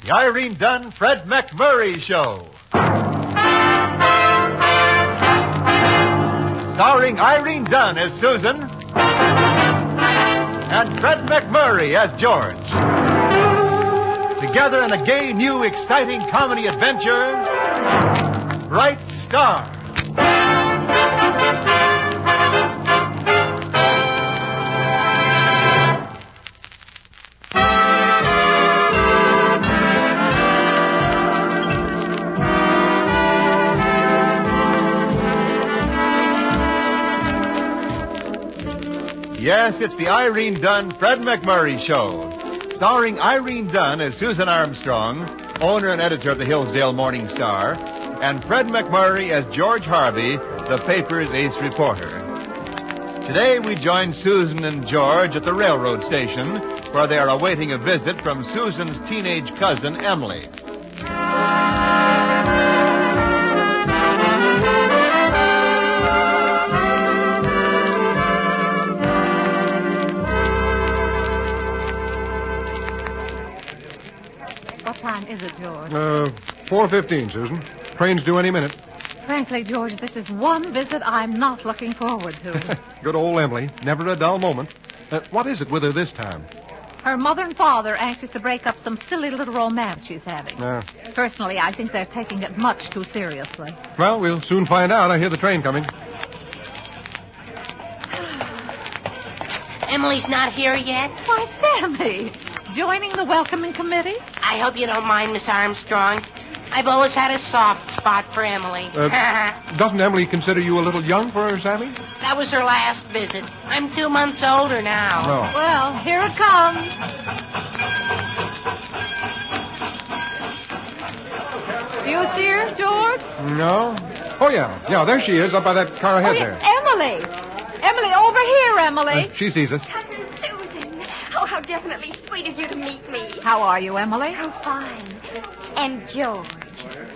The Irene Dunn, Fred McMurray Show. Starring Irene Dunn as Susan and Fred McMurray as George. Together in a gay, new, exciting comedy adventure, Bright Star. Yes, it's the Irene Dunn, Fred McMurray Show. Starring Irene Dunn as Susan Armstrong, owner and editor of the Hillsdale Morning Star, and Fred McMurray as George Harvey, the paper's ace reporter. Today we join Susan and George at the railroad station, where they are awaiting a visit from Susan's teenage cousin, Emily. What time is it, George? 4:15, Susan. Train's due any minute. Frankly, George, this is one visit I'm not looking forward to. Good old Emily. Never a dull moment. What is it with her this time? Her mother and father are anxious to break up some silly little romance she's having. Personally, I think they're taking it much too seriously. Well, we'll soon find out. I hear the train coming. Emily's not here yet? Why, Sammy, joining the welcoming committee? I hope you don't mind, Miss Armstrong. I've always had a soft spot for Emily. Doesn't Emily consider you a little young for her, Sammy? That was her last visit. I'm 2 months older now. No. Well, here it comes. Do you see her, George? No. Oh, yeah. Yeah, there she is, up by that car ahead there. Emily! Emily, over here, Emily. She sees us. Cousin Susan. Oh, how definitely sweet of you to meet me. How are you, Emily? Oh, fine. And George.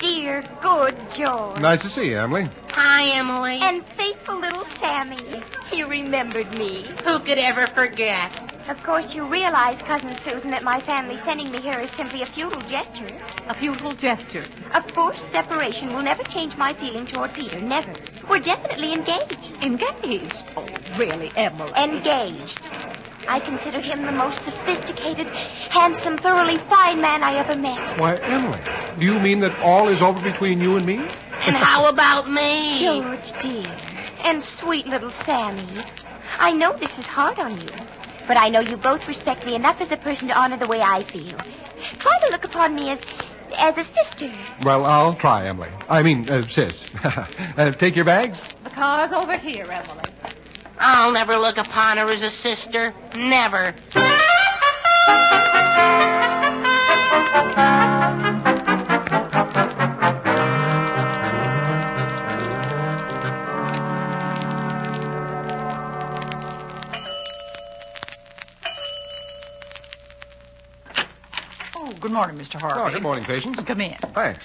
Dear, good George. Nice to see you, Emily. Hi, Emily. And faithful little Sammy. You remembered me. Who could ever forget? Of course, you realize, Cousin Susan, that my family sending me here is simply a futile gesture. A futile gesture. A forced separation will never change my feeling toward Peter. Never. We're definitely engaged. Engaged? Oh, really, Emily? Engaged. I consider him the most sophisticated, handsome, thoroughly fine man I ever met. Why, Emily, do you mean that all is over between you and me? And how about me? George, dear, and sweet little Sammy. I know this is hard on you, but I know you both respect me enough as a person to honor the way I feel. Try to look upon me as a sister. Well, I'll try, Emily. I mean, sis. Take your bags. The car's over here, Emily. I'll never look upon her as a sister. Never. Oh, good morning, Mr. Harvey. Oh, good morning, Patience. Come in. Thanks.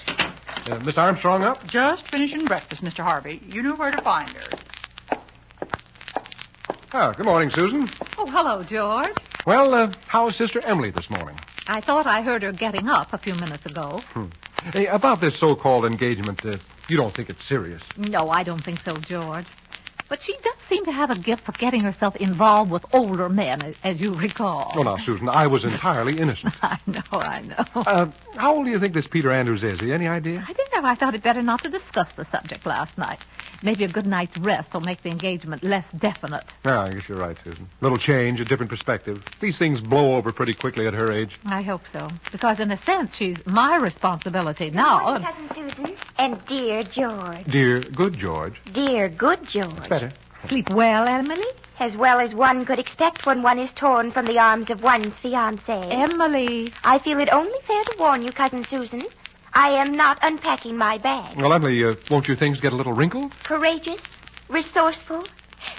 Miss Armstrong up? Just finishing breakfast, Mr. Harvey. You know where to find her. Oh, good morning, Susan. Oh, hello, George. Well, how's Sister Emily this morning? I thought I heard her getting up a few minutes ago. Hey, about this so-called engagement, you don't think it's serious? No, I don't think so, George. But she does seem to have a gift for getting herself involved with older men, as you recall. Oh, now, Susan, I was entirely innocent. I know. How old do you think this Peter Andrews is? Any idea? I thought it better not to discuss the subject last night. Maybe a good night's rest will make the engagement less definite. Yeah, I guess you're right, Susan. Little change, a different perspective. These things blow over pretty quickly at her age. I hope so. Because in a sense, she's my responsibility now. Good morning, Cousin Susan. And dear George. Dear, good George. Dear, good George. Better. Sleep well, Emily? As well as one could expect when one is torn from the arms of one's fiancé. Emily. I feel it only fair to warn you, Cousin Susan. I am not unpacking my bag. Well, Emily, won't your things get a little wrinkled? Courageous, resourceful.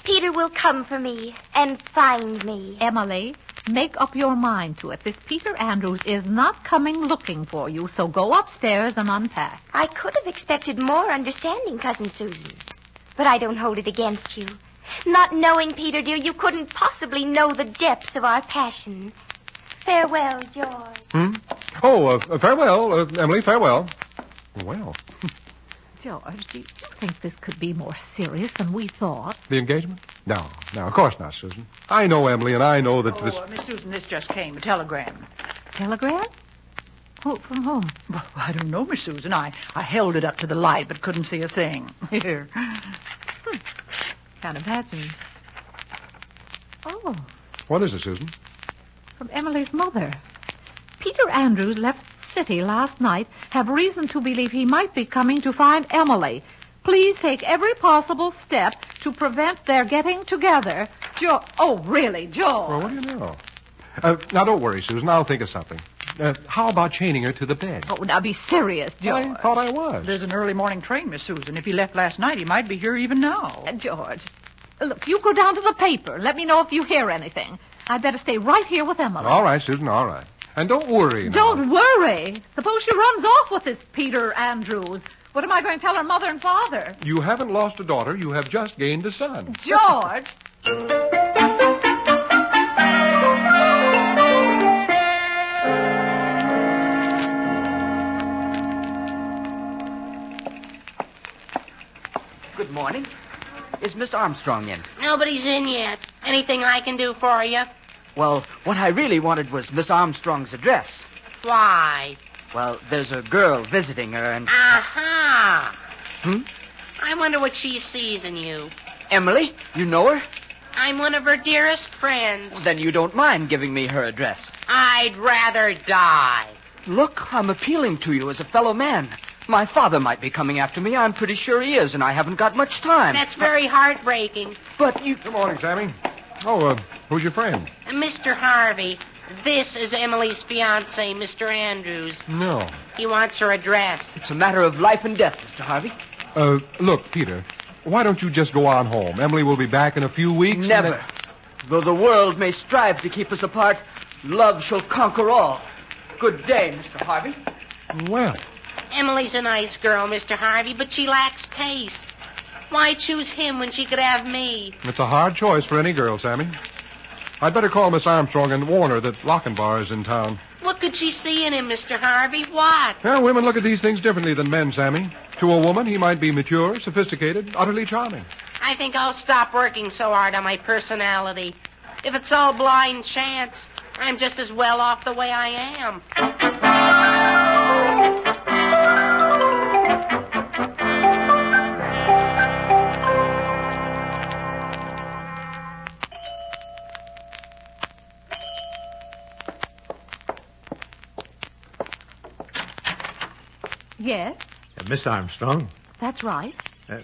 Peter will come for me and find me. Emily, make up your mind to it. This Peter Andrews is not coming looking for you, so go upstairs and unpack. I could have expected more understanding, Cousin Susan. But I don't hold it against you. Not knowing Peter, dear, you couldn't possibly know the depths of our passion. Farewell, George. Oh, farewell, Emily, farewell. Well, George, do you think this could be more serious than we thought? the engagement? No, of course not, Susan. I know Emily, and I know that this... Miss Susan, this just came, a telegram. Telegram? From whom? Well, I don't know, Miss Susan. I held it up to the light but couldn't see a thing. Here. Can't imagine. Oh, What is it, Susan? from Emily's mother. Peter Andrews left the city last night. Have reason to believe he might be coming to find Emily. Please take every possible step to prevent their getting together. Oh, really, George? Well, what do you know? Now, don't worry, Susan. I'll think of something. How about chaining her to the bed? Oh, now be serious, George. I thought I was. There's an early morning train, Miss Susan. If he left last night, he might be here even now. George, look, you go down to the paper. Let me know if you hear anything. I'd better stay right here with Emily. All right, Susan, all right. And don't worry now. Don't worry. Suppose she runs off with this Peter Andrews. What am I going to tell her mother and father? You haven't lost a daughter. You have just gained a son. George! Good morning. Is Miss Armstrong in? Nobody's in yet. Anything I can do for you? Well, what I really wanted was Miss Armstrong's address. Why? Well, there's a girl visiting her and... Aha! Hmm? I wonder what she sees in you. Emily? You know her? I'm one of her dearest friends. Then you don't mind giving me her address. I'd rather die. Look, I'm appealing to you as a fellow man. My father might be coming after me. I'm pretty sure he is, and I haven't got much time. That's very heartbreaking. But you... Good morning, Sammy. Oh, who's your friend? Mr. Harvey, this is Emily's fiancé, Mr. Andrews. No. He wants her address. It's a matter of life and death, Mr. Harvey. Look, Peter, why don't you just go on home? Emily will be back in a few weeks. Never. Though the world may strive to keep us apart, love shall conquer all. Good day, Mr. Harvey. Well, Emily's a nice girl, Mr. Harvey, but she lacks taste. Why choose him when she could have me? it's a hard choice for any girl, Sammy. I'd better call Miss Armstrong and warn her that Lochinvar is in town. What could she see in him, Mr. Harvey? What? Well, women look at these things differently than men, Sammy. To a woman, he might be mature, sophisticated, utterly charming. I think I'll stop working so hard on my personality. If it's all blind chance, I'm just as well off the way I am. Yes, Miss Armstrong? that's right.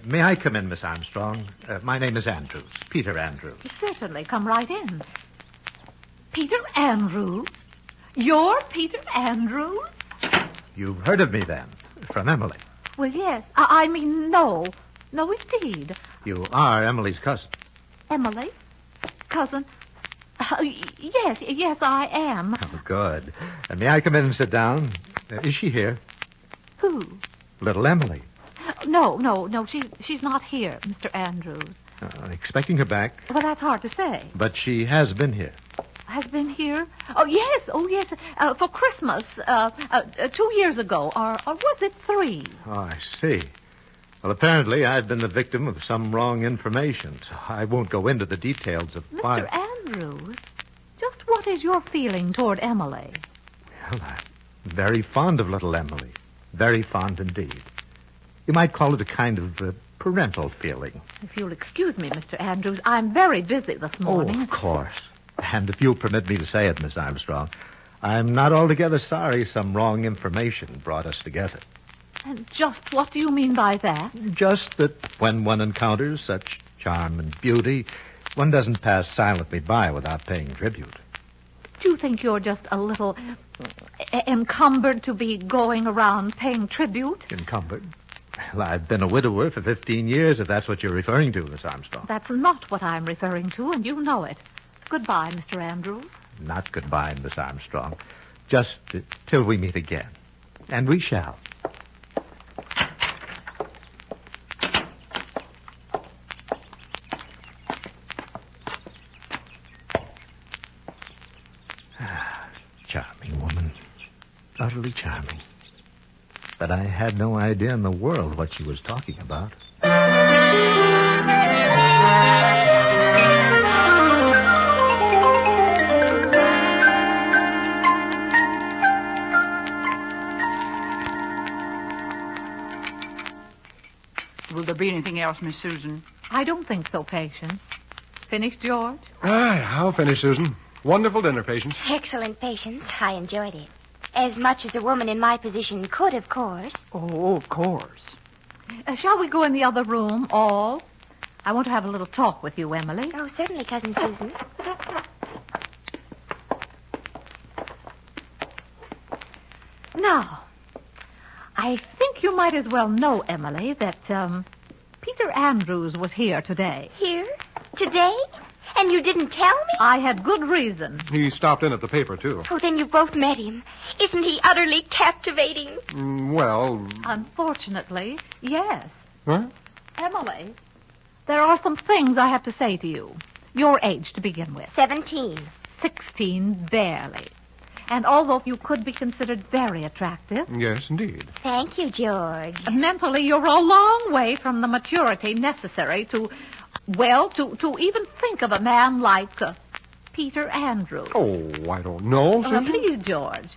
May I come in, Miss Armstrong? My name is Andrews, Peter Andrews. Certainly, come right in. Peter Andrews? You're Peter Andrews? You've heard of me, then, from Emily. Well, yes. I mean, no. No, indeed. You are Emily's cousin. Emily? Cousin? Yes, I am. Oh, good. May I come in and sit down? Is she here? Who? Little Emily. No, she's not here, Mr. Andrews. Expecting her back. Well, that's hard to say. But she has been here. Has been here? Oh, yes, for Christmas, 2 years ago, or was it 3? Oh, I see. Well, apparently I've been the victim of some wrong information, so I won't go into the details of why... Mr. Andrews, just what is your feeling toward Emily? Well, I'm very fond of little Emily. Very fond indeed. You might call it a kind of parental feeling. If you'll excuse me, Mr. Andrews, I'm very busy this morning. Oh, of course. And if you'll permit me to say it, Miss Armstrong, I'm not altogether sorry some wrong information brought us together. And just what do you mean by that? Just that when one encounters such charm and beauty, one doesn't pass silently by without paying tribute. Do you think you're just a little encumbered to be going around paying tribute? Encumbered? Well, I've been a widower for 15 years, if that's what you're referring to, Miss Armstrong. That's not what I'm referring to, and you know it. Goodbye, Mr. Andrews. Not goodbye, Miss Armstrong. Just till we meet again. And we shall. but I had no idea in the world what she was talking about. Will there be anything else, Miss Susan? I don't think so, Patience. Finished, George? Aye, I'll finish, Susan. Wonderful dinner, Patience. Excellent, Patience. I enjoyed it. As much as a woman in my position could, of course. Oh, of course. Shall we go in the other room, all? I want to have a little talk with you, Emily. Oh, certainly, Cousin Susan. Now, I think you might as well know, Emily, that Peter Andrews was here today. Here? Today? And you didn't tell me? I had good reason. He stopped in at the paper, too. Oh, then you both met him. Isn't he utterly captivating? Well... Unfortunately, yes. Huh? Emily, there are some things I have to say to you. Your age to begin with. 17. 16, barely. And although you could be considered very attractive, Yes, indeed. Thank you, George. mentally you're a long way from the maturity necessary to even think of a man like Peter Andrews. Oh, I don't know, Susan. Please, George.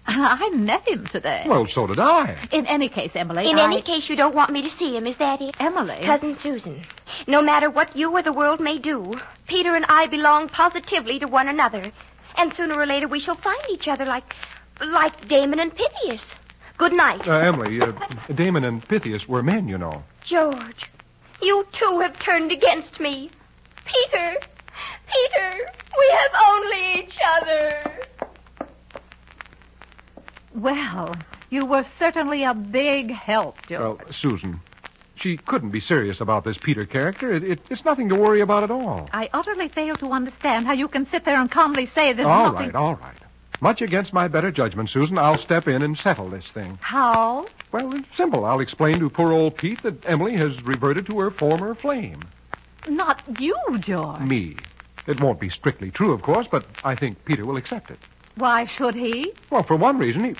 I met him today. Well, so did I. In any case, Emily, In any case, you don't want me to see him, is that it? Emily. Cousin Susan, no matter what you or the world may do, Peter and I belong positively to one another. And sooner or later we shall find each other like Damon and Pythias. Good night. Emily, Damon and Pythias were men, you know. George, you too have turned against me. Peter, we have only each other. Well, you were certainly a big help, George. Well, Susan, she couldn't be serious about this Peter character. It's nothing to worry about at all. I utterly fail to understand how you can sit there and calmly say there's All nothing... right. Much against my better judgment, Susan, I'll step in and settle this thing. How? Well, it's simple. I'll explain to poor old Pete that Emily has reverted to her former flame. Not you, George. Me. It won't be strictly true, of course, but I think Peter will accept it. Why should he? Well, for one reason,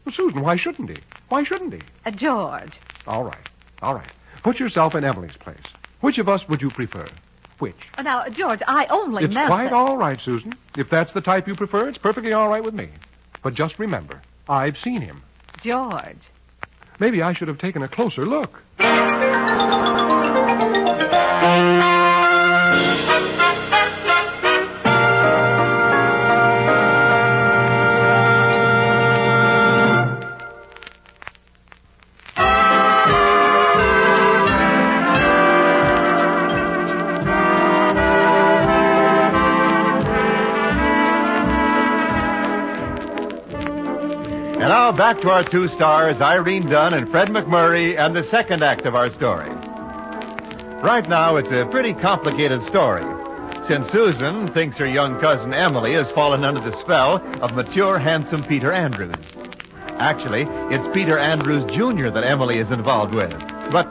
Well, Susan, why shouldn't he? Why shouldn't he? George. All right. Put yourself in Emily's place. Which of us would you prefer? Which? Now, George, I only It's meant quite that... all right, Susan. If that's the type you prefer, it's perfectly all right with me. But just remember, I've seen him. George. Maybe I should have taken a closer look. And now back to our two stars, Irene Dunn and Fred McMurray, and the second act of our story. Right now, it's a pretty complicated story, since Susan thinks her young cousin Emily has fallen under the spell of mature, handsome Peter Andrews. Actually, it's Peter Andrews, Jr. that Emily is involved with. But,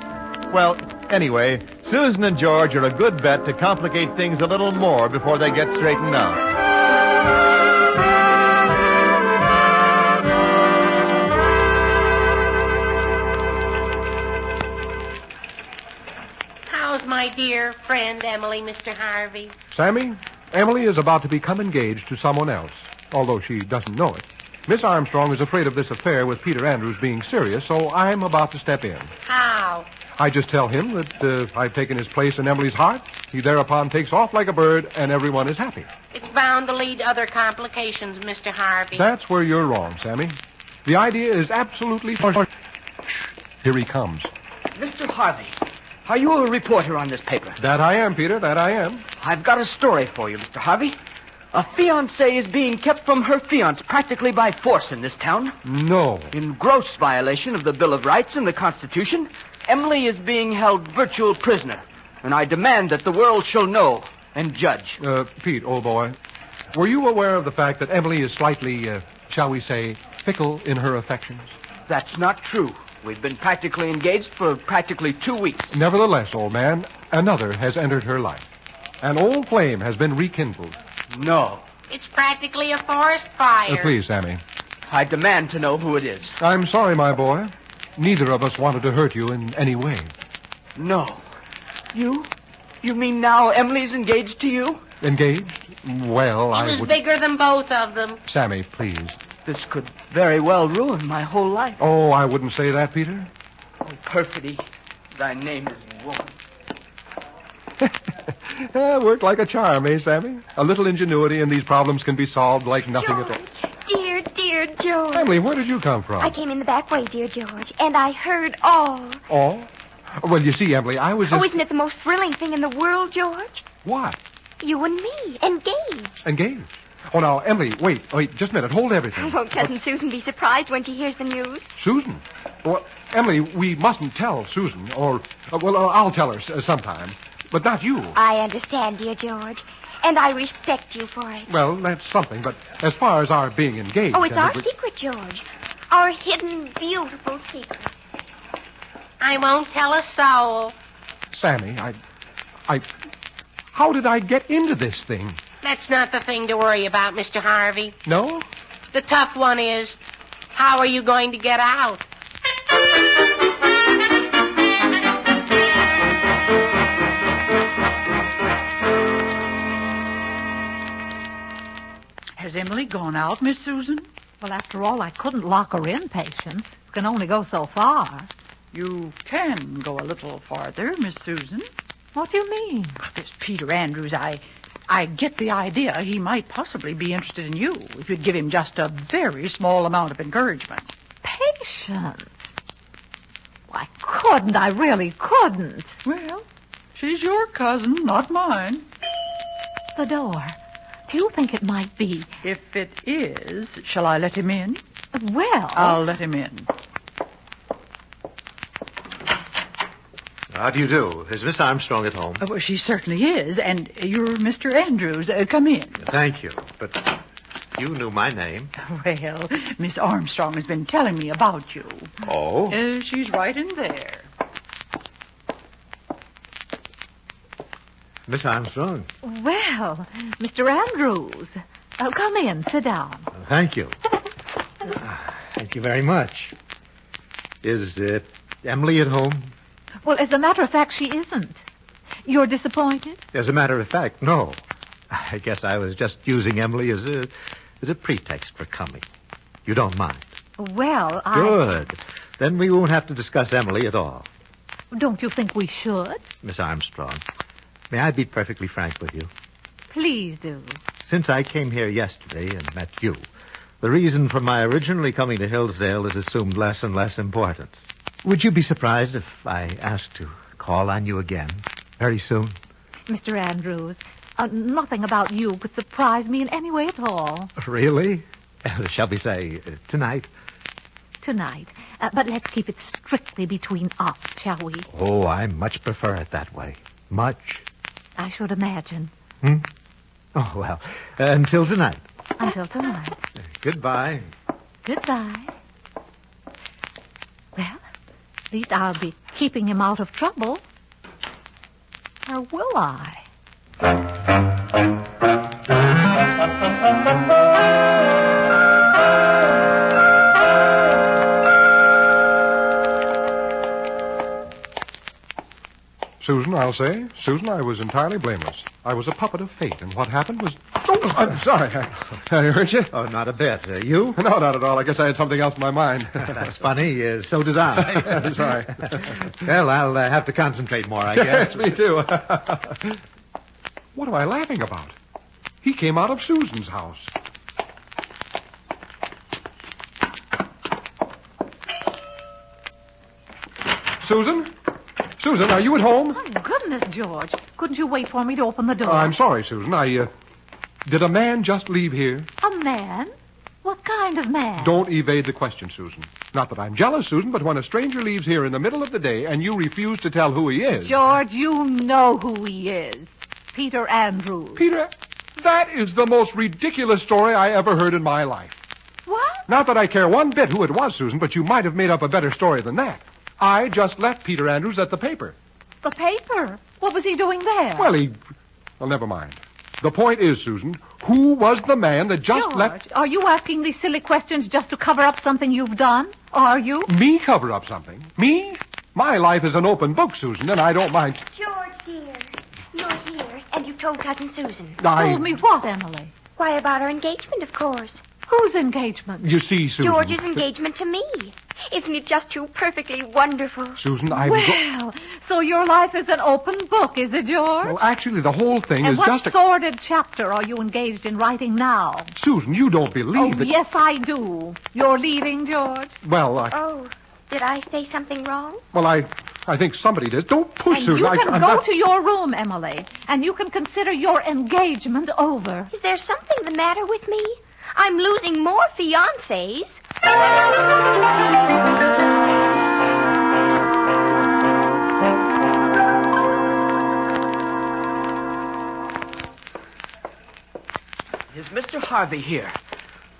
well, anyway, Susan and George are a good bet to complicate things a little more before they get straightened out. My dear friend Emily, Mr. Harvey. Sammy, Emily is about to become engaged to someone else, although she doesn't know it. Miss Armstrong is afraid of this affair with Peter Andrews being serious, so I'm about to step in. How? I just tell him that I've taken his place in Emily's heart. He thereupon takes off like a bird, and everyone is happy. It's bound to lead to other complications, Mr. Harvey. That's where you're wrong, Sammy. The idea is absolutely... Shh. Here he comes. Mr. Harvey, are you a reporter on this paper? That I am, Peter, that I am. I've got a story for you, Mr. Harvey. A fiancée is being kept from her fiancé practically by force in this town. No. In gross violation of the Bill of Rights and the Constitution, Emily is being held virtual prisoner. And I demand that the world shall know and judge. Pete, old boy, were you aware of the fact that Emily is slightly, shall we say, fickle in her affections? That's not true. We've been practically engaged for practically 2 weeks. Nevertheless, old man, another has entered her life. An old flame has been rekindled. No. It's practically a forest fire. Please, Sammy. I demand to know who it is. I'm sorry, my boy. neither of us wanted to hurt you in any way. No. You mean now Emily's engaged to you? Engaged? Well, He I was would... bigger than both of them. Sammy, please. This could very well ruin my whole life. Oh, I wouldn't say that, Peter. Oh, perfidy, thy name is woman. Worked like a charm, eh, Sammy? A little ingenuity and these problems can be solved like nothing at all. Dear George. Emily, where did you come from? I came in the back way, dear George, and I heard all. All? Well, you see, Emily, I was just... Oh, isn't it the most thrilling thing in the world, George? What? You and me, engaged. Engaged? Oh, now, Emily, wait, just a minute. Hold everything. Won't Cousin Susan be surprised when she hears the news? Susan? Well, Emily, we mustn't tell Susan, or... I'll tell her sometime, but not you. I understand, dear George, and I respect you for it. Well, that's something, but as far as our being engaged... Oh, it's our secret, George. Our hidden, beautiful secret. I won't tell a soul. Sammy, how did I get into this thing? That's not the thing to worry about, Mr. Harvey. No? The tough one is, how are you going to get out? Has Emily gone out, Miss Susan? Well, after all, I couldn't lock her in, Patience. It can only go so far. You can go a little farther, Miss Susan. What do you mean? This Peter Andrews, I get the idea he might possibly be interested in you if you'd give him just a very small amount of encouragement. Patience. I couldn't. I really couldn't. Well, she's your cousin, not mine. The door. Do you think it might be? If it is, shall I let him in? Well... I'll let him in. How do you do? Is Miss Armstrong at home? Well, she certainly is, and you're Mr. Andrews. Come in. Thank you, but you knew my name. Well, Miss Armstrong has been telling me about you. Oh? She's right in there. Miss Armstrong? Well, Mr. Andrews. Come in. Sit down. Thank you. Thank you very much. Is Emily at home? Well, as a matter of fact, she isn't. You're disappointed? As a matter of fact, no. I guess I was just using Emily as a pretext for coming. You don't mind? Well, Good. Then we won't have to discuss Emily at all. Don't you think we should? Miss Armstrong, may I be perfectly frank with you? Please do. Since I came here yesterday and met you, the reason for my originally coming to Hillsdale has assumed less and less importance. Would you be surprised if I asked to call on you again very soon? Mr. Andrews, nothing about you could surprise me in any way at all. Really? Shall we say tonight? Tonight. But let's keep it strictly between us, shall we? Oh, I much prefer it that way. Much. I should imagine. Oh, well, until tonight. Until tonight. Goodbye. Goodbye. Well, at least I'll be keeping him out of trouble. Or will I? Susan, I'll say. Susan, I was entirely blameless. I was a puppet of fate, and what happened was... Oh, I'm sorry. I hurt you? Oh, not a bit. You? No, not at all. I guess I had something else in my mind. That's funny. So did I. Sorry. Well, I'll have to concentrate more, I guess. Yes, me too. What am I laughing about? He came out of Susan's house. Susan? Susan, are you at home? Oh, goodness, George. Couldn't you wait for me to open the door? I'm sorry, Susan. Did a man just leave here? A man? What kind of man? Don't evade the question, Susan. Not that I'm jealous, Susan, but when a stranger leaves here in the middle of the day and you refuse to tell who he is... George, you know who he is. Peter Andrews. Peter, that is the most ridiculous story I ever heard in my life. What? Not that I care one bit who it was, Susan, but you might have made up a better story than that. I just left Peter Andrews at the paper. The paper? What was he doing there? Well, never mind. The point is, Susan, who was the man that just George, left... are you asking these silly questions just to cover up something you've done? Are you? Me cover up something? Me? My life is an open book, Susan, and I don't mind... George, dear, you're here, and you told Cousin Susan. Told me what, Emily? Why, about our engagement, of course. Whose engagement? You see, Susan... George's engagement to me. Isn't it just too perfectly wonderful? Susan, Well, so your life is an open book, is it, George? Well, actually, the whole thing and is what just a... sordid chapter are you engaged in writing now? Susan, you don't believe that... Yes, I do. You're leaving, George? Well, Oh, did I say something wrong? Well, I think somebody did. Don't push, And Susan. you can I'm go not... to your room, Emily, and you can consider your engagement over. Is there something the matter with me? I'm losing more fiancés. Is Mr. Harvey here?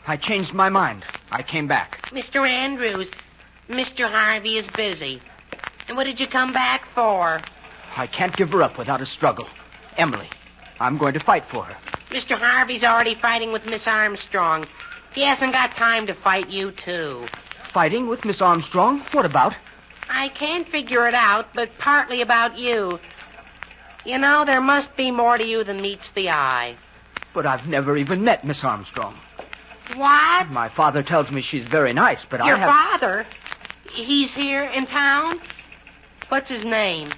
I changed my mind. I came back. Mr. Andrews, Mr. Harvey is busy. And what did you come back for? I can't give her up without a struggle. Emily, I'm going to fight for her. Mr. Harvey's already fighting with Miss Armstrong. He hasn't got time to fight you, too. Fighting with Miss Armstrong? What about? I can't figure it out, but partly about you. You know, there must be more to you than meets the eye. But I've never even met Miss Armstrong. What? My father tells me she's very nice, but Your I have... father? He's here in town? What's his name?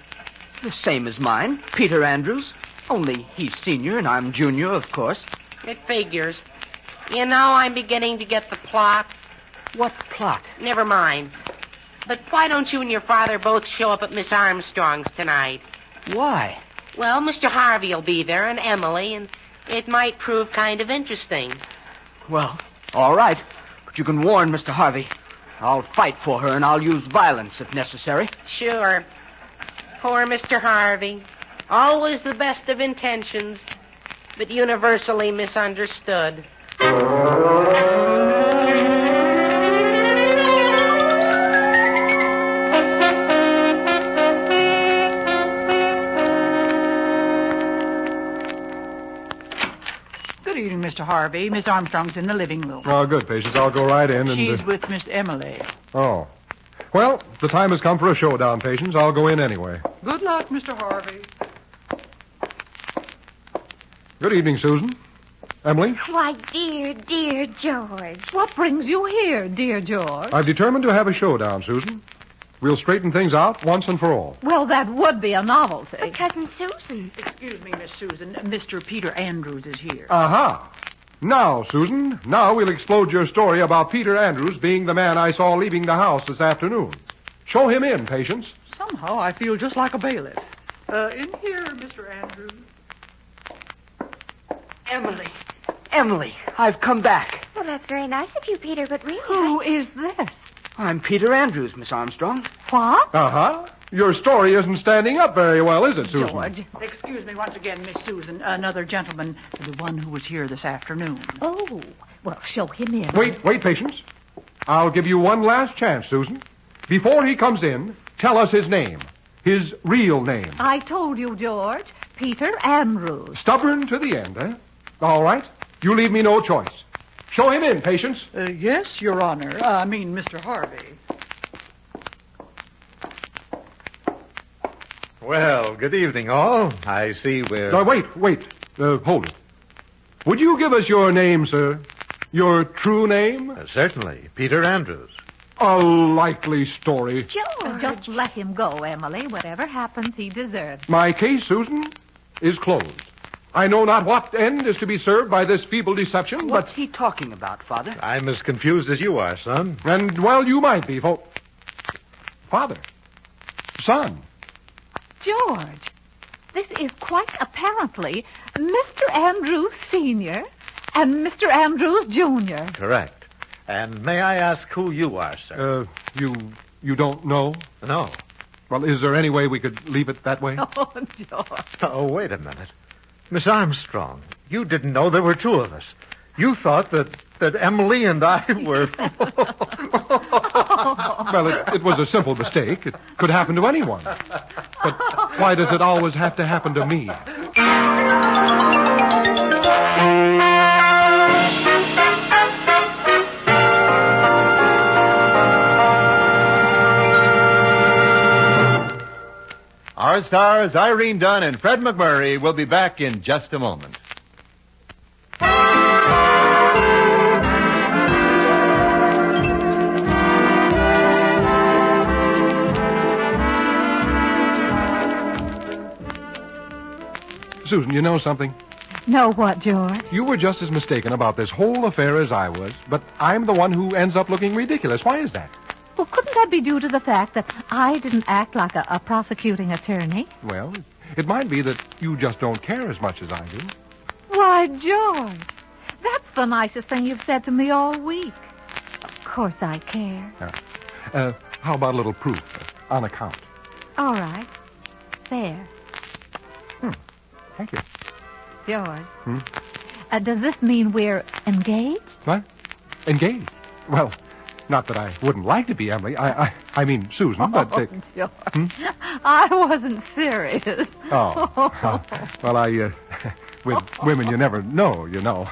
The same as mine, Peter Andrews. Only he's senior and I'm junior, of course. It figures. You know, I'm beginning to get the plot. What plot? Never mind. But why don't you and your father both show up at Miss Armstrong's tonight? Why? Well, Mr. Harvey will be there and Emily, and it might prove kind of interesting. Well, all right. But you can warn Mr. Harvey. I'll fight for her and I'll use violence if necessary. Sure. Poor Mr. Harvey. Always the best of intentions, but universally misunderstood. Good evening, Mr. Harvey. Miss Armstrong's in the living room. Oh, good, Patience. I'll go right in and... She's with Miss Emily. Oh. Well, the time has come for a showdown, Patience. I'll go in anyway. Good luck, Mr. Harvey. Good evening, Susan. Emily? Why, dear George. What brings you here, dear George? I've determined to have a showdown, Susan. We'll straighten things out once and for all. Well, that would be a novelty. But Cousin Susan. Excuse me, Miss Susan. Mr. Peter Andrews is here. Aha. Now, Susan, now we'll explode your story about Peter Andrews being the man I saw leaving the house this afternoon. Show him in, Patience. Somehow I feel just like a bailiff. In here, Mr. Andrews. Emily, I've come back. Well, that's very nice of you, Peter, but really... Who is this? I'm Peter Andrews, Miss Armstrong. What? Uh-huh. Your story isn't standing up very well, is it, Susan? George. Excuse me once again, Miss Susan. Another gentleman, the one who was here this afternoon. Oh, well, show him in. Wait, Patience. I'll give you one last chance, Susan. Before he comes in, tell us his name. His real name. I told you, George. Peter Andrews. Stubborn to the end, eh? All right. You leave me no choice. Show him in, Patience. Yes, Your Honor. I mean, Mr. Harvey. Well, good evening, all. I see we're... Wait. Hold it. Would you give us your name, sir? Your true name? Certainly, Peter Andrews. A likely story. George. Just let him go, Emily. Whatever happens, he deserves. My case, Susan, is closed. I know not what end is to be served by this feeble deception, What's he talking about, Father? I'm as confused as you are, son. And, well, you might be, Father. Son. George, this is quite apparently Mr. Andrews Sr. and Mr. Andrews Jr. Correct. And may I ask who you are, sir? You don't know? No. Well, is there any way we could leave it that way? Oh, George. Oh, wait a minute. Miss Armstrong, you didn't know there were two of us. You thought that Emily and I were... Well, it was a simple mistake. It could happen to anyone. But why does it always have to happen to me? Our stars, Irene Dunn and Fred McMurray, will be back in just a moment. Susan, you know something? Know what, George? You were just as mistaken about this whole affair as I was, but I'm the one who ends up looking ridiculous. Why is that? Well, couldn't that be due to the fact that I didn't act like a prosecuting attorney? Well, it might be that you just don't care as much as I do. Why, George, that's the nicest thing you've said to me all week. Of course I care. How about a little proof on account? All right. There. Thank you. George. Does this mean we're engaged? What? Engaged? Well, not that I wouldn't like to be, Emily. I mean Susan, but... George. I wasn't serious. Oh. Well, with women you never know, you know.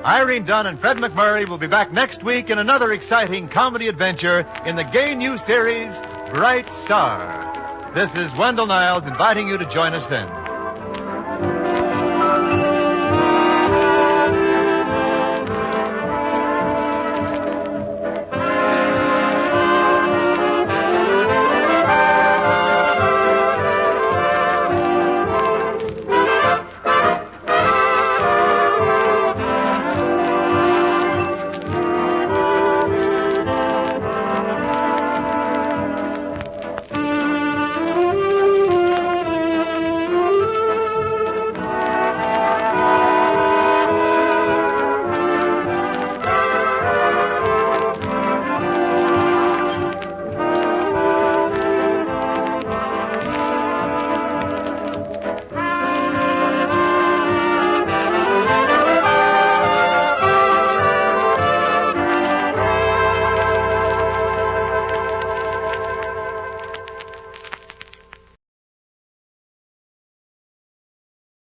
Irene Dunn and Fred McMurray will be back next week in another exciting comedy adventure in the gay new series, Bright Star. This is Wendell Niles inviting you to join us then.